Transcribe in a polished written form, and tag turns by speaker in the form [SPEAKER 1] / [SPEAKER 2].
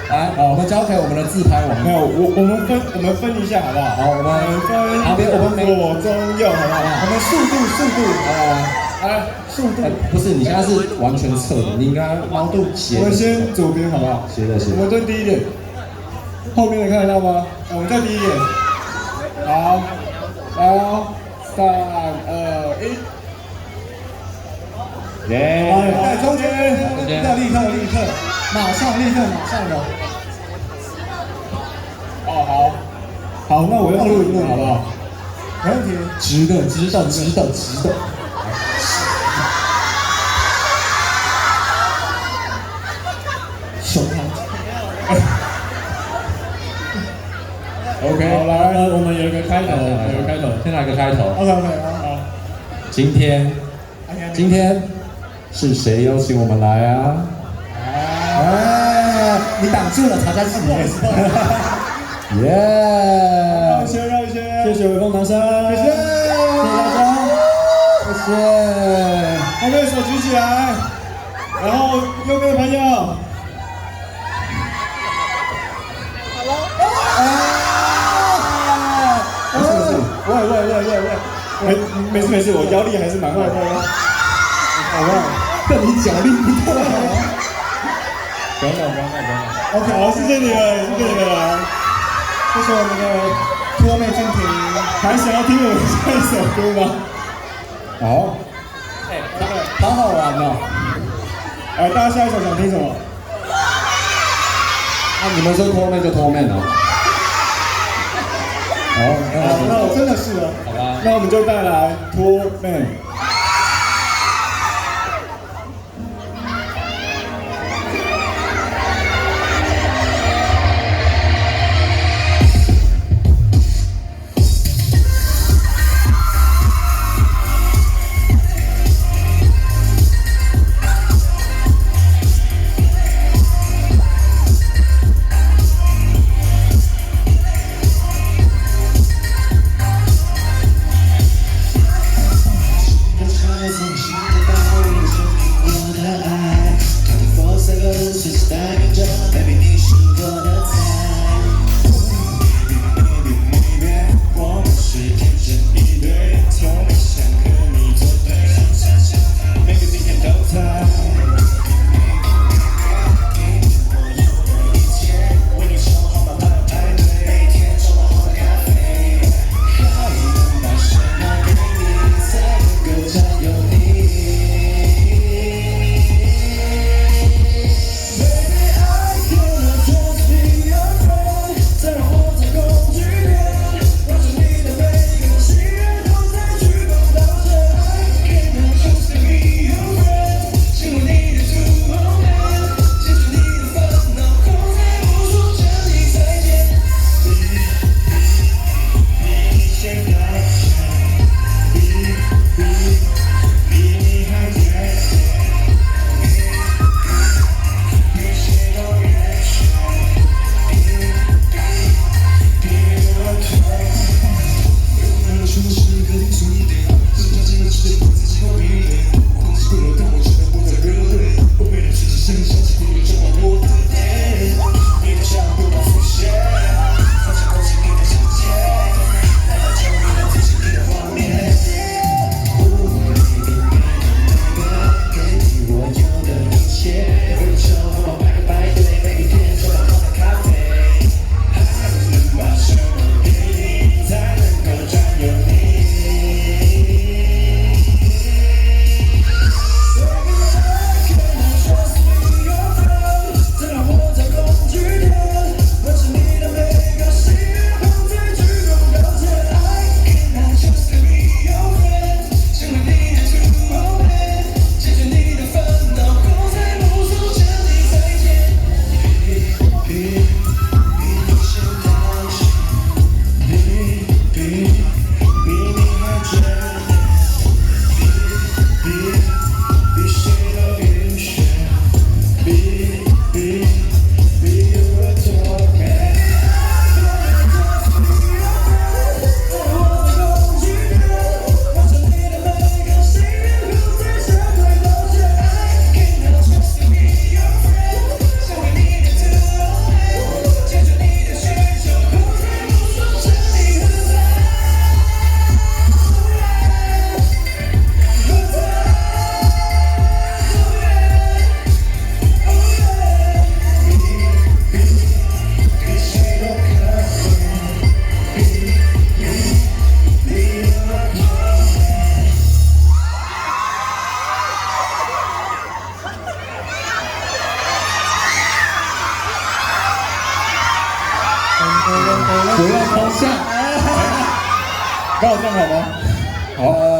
[SPEAKER 1] 来，我们交给我们的自拍王。
[SPEAKER 2] 没有，我们分一下好不好？
[SPEAKER 1] 好，我们
[SPEAKER 2] 分
[SPEAKER 1] 旁边我们
[SPEAKER 2] 左中右好不好？我们速度来速度。
[SPEAKER 1] 不是，你现在是完全侧的，你应该凹度斜。
[SPEAKER 2] 我们先左边好不好？
[SPEAKER 1] 斜的斜。
[SPEAKER 2] 我们蹲低一点，后面的看得到吗？我们再低一点。好，好，3、2、1。
[SPEAKER 1] 耶！
[SPEAKER 2] 在中间，要立刻，马上的。哦，好，那我用录音好不好？没问题。
[SPEAKER 1] 直的。
[SPEAKER 2] 手盘。
[SPEAKER 1] OK，
[SPEAKER 2] 好，来，我们有一个开头，
[SPEAKER 1] 先来个开头。
[SPEAKER 2] OK，好。
[SPEAKER 1] 今天是谁邀请我们来啊？
[SPEAKER 2] 你挡住了，曹家是你。
[SPEAKER 1] 耶！
[SPEAKER 2] 让一些，谢谢微风男生，谢谢大家，
[SPEAKER 1] 谢谢。
[SPEAKER 2] 后面手举起来，然后右边的朋友，好了，喂，没事，我腰力还是蛮好的，好不好？但你脚力不太好。不要闹。OK， 好，谢谢你们，这是我们的脱妹暂停，还想要听我们下一首歌吗？
[SPEAKER 1] 好，好好玩哦。
[SPEAKER 2] 大家下一首想听什么？
[SPEAKER 1] 你们说脱妹就脱妹了。好，
[SPEAKER 2] 那我真的是了。
[SPEAKER 1] 好吧。
[SPEAKER 2] 那我们就带来脱妹。
[SPEAKER 1] 不要偷笑。
[SPEAKER 2] 刚好这样好吗？
[SPEAKER 1] 好。